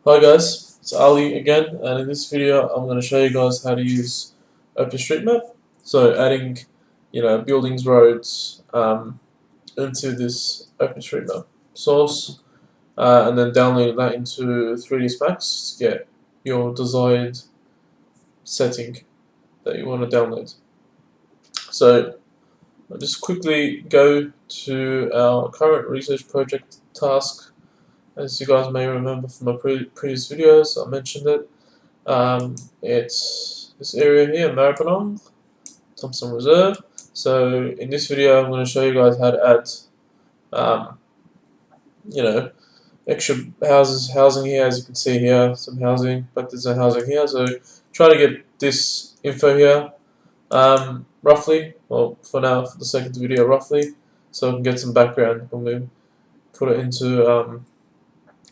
Hi guys, it's Ali again, and in this video I'm going to show you guys how to use OpenStreetMap. So adding, buildings, roads into this OpenStreetMap source, and then downloading that into 3ds Max to get your desired setting that you want to download. So I'll just quickly go to our current research project task. As you guys may remember from my previous videos, I mentioned it. It's this area here, Maribyrnong, Thompson Reserve. So in this video, I'm going to show you guys how to add, um, you know, extra housing here. As you can see here, some housing, but there's no housing here. So try to get this info here, roughly. Well, for now, for the sake of the video, roughly, so I can get some background when we put it into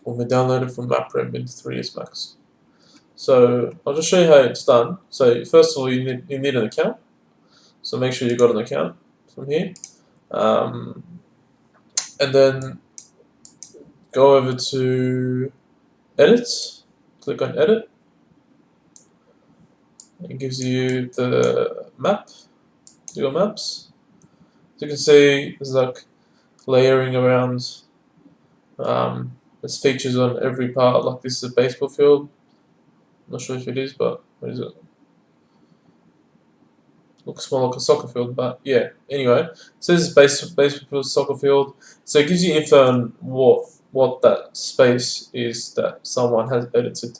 when we download it from MapRim into 3ds Max. So I'll just show you how it's done. So first of all, you need an account. So make sure you got an account from here, and then go over to Edit. Click on Edit. It gives you the map, Google Maps. As you can see, there's like layering around. There's features on every part. Like this is a baseball field. I'm not sure if it is, but what is it? Looks more like a soccer field, but yeah. Anyway, it says baseball field, soccer field. So it gives you info on what that space is that someone has edited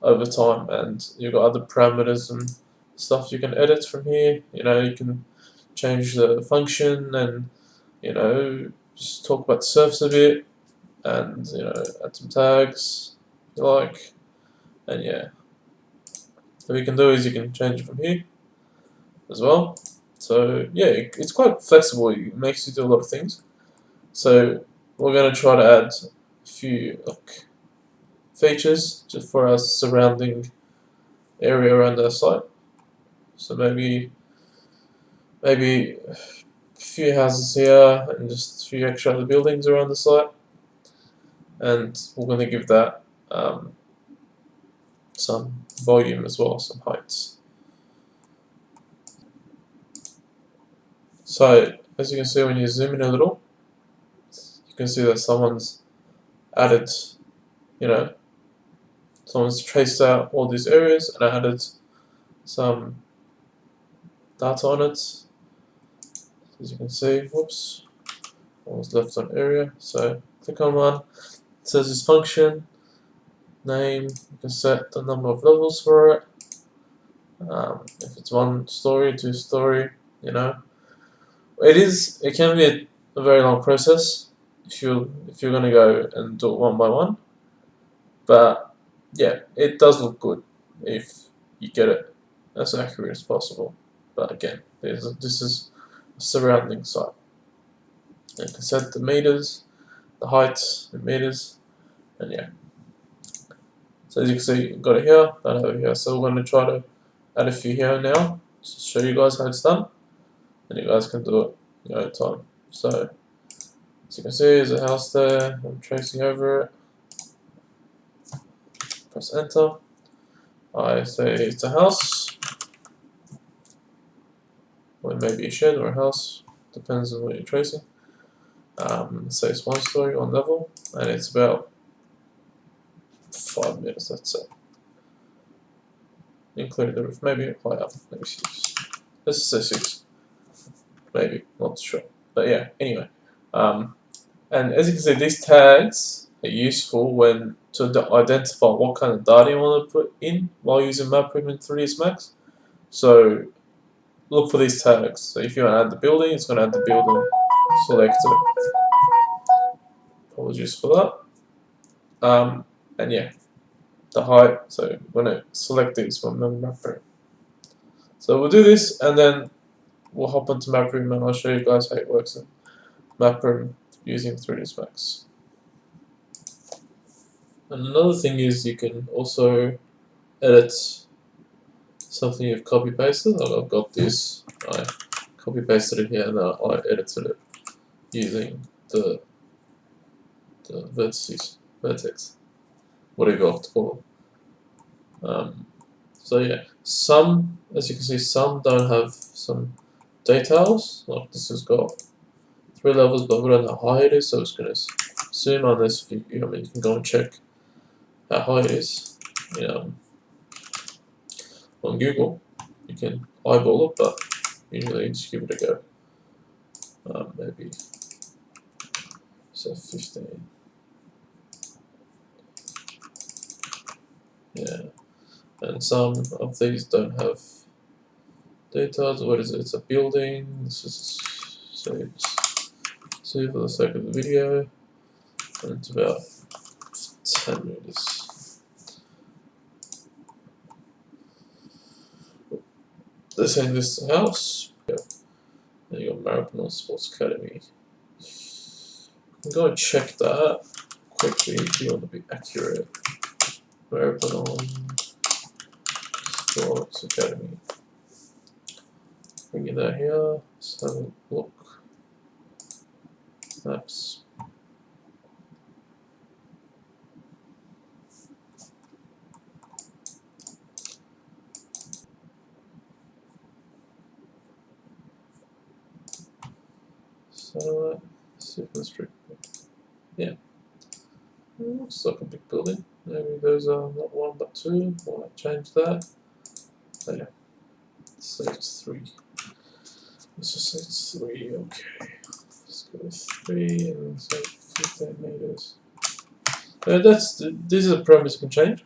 over time, and you've got other parameters and stuff you can edit from here. You can change the function and just talk about the surface a bit, and add some tags if you like, and yeah. What you can do is you can change it from here as well. So yeah, it's quite flexible. It makes you do a lot of things. So we're going to try to add a few features just for our surrounding area around our site. So maybe a few houses here and just a few extra other buildings around the site, and we're going to give that some volume as well, some heights. So as you can see, when you zoom in a little, you can see that someone's added, someone's traced out all these areas and added some data on it. As you can see, whoops, one was left on area. So click on one. It says this function name. You can set the number of levels for it. If it's 1 story, 2 story, it can be a very long process if you're gonna go and do it one by one. But yeah, it does look good if you get it as accurate as possible. But again, this is a surrounding site. You can set the meters, the heights in meters, and yeah. So as you can see, you've got it here, that over here. So we're going to try to add a few here now, just to show you guys how it's done, and you guys can do it in your own time. So as you can see, there's a house there. I'm tracing over it. Press enter. I say it's a house, or it may be a shed or a house, depends on what you're tracing. Say it's 1 story, 1 level, and it's about 5 meters, that's it. Including the roof, maybe high up, maybe 6. Let's say 6. Maybe, not sure. But yeah, anyway. And as you can see, these tags are useful to identify what kind of data you want to put in while using MapRim in 3ds Max. So look for these tags. So if you want to add the building, it's going to add the building. Select it. Apologies for that. And yeah, the height. So when I select this from MapRim. So we'll do this, and then we'll hop onto MapRim, and I'll show you guys how it works in MapRim using 3ds Max. And another thing is you can also edit something you've copy pasted. I've got this. I copy pasted it here, and I edited it using the vertex. whatever you like to call them. So yeah, some, as you can see, some don't have some details. Like this has got 3 levels, but we don't know how high it is, so it's going to zoom unless you, I mean, you can go and check how high it is. On Google, you can eyeball it, but usually you just give it a go. Maybe so 15. Yeah, and some of these don't have details. What is it? It's a building. This is so it's for the sake of the video, and it's about 10 meters. They're saying this is the house. Yeah. Then you got Marathon Sports Academy. You can go and check that quickly if you want to be accurate. Marathon Sports Academy. Bring it down here. Let's have a look. Maps. So, Super Street. Yeah. Looks like a big building. Maybe those are not 1 but 2. I might change that. So yeah. Let's say it's 3. Let's just say it's 3. Okay. Let's go with 3 and say 15 meters. These are the parameters you can change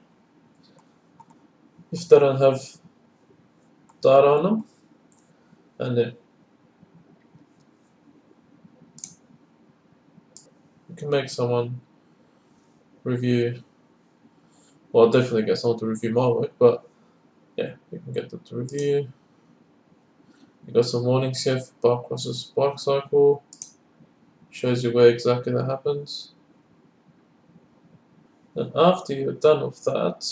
if they don't have data on them, and then you can make someone review. Well, I'll definitely get someone to review my work, but yeah, you can get them to review. You got some warnings here for bike crosses, bike cycle. Shows you where exactly that happens. And after you're done with that,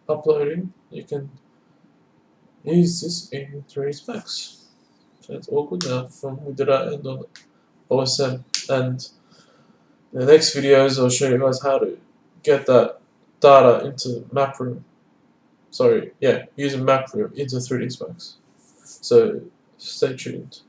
uploading, you can use this in 3ds Max. So it's all good now. We did our end on OSM, and in the next videos I'll show you guys how to get that data into MapRoom. Sorry, yeah, using MapRoom into 3ds Max. So stay tuned.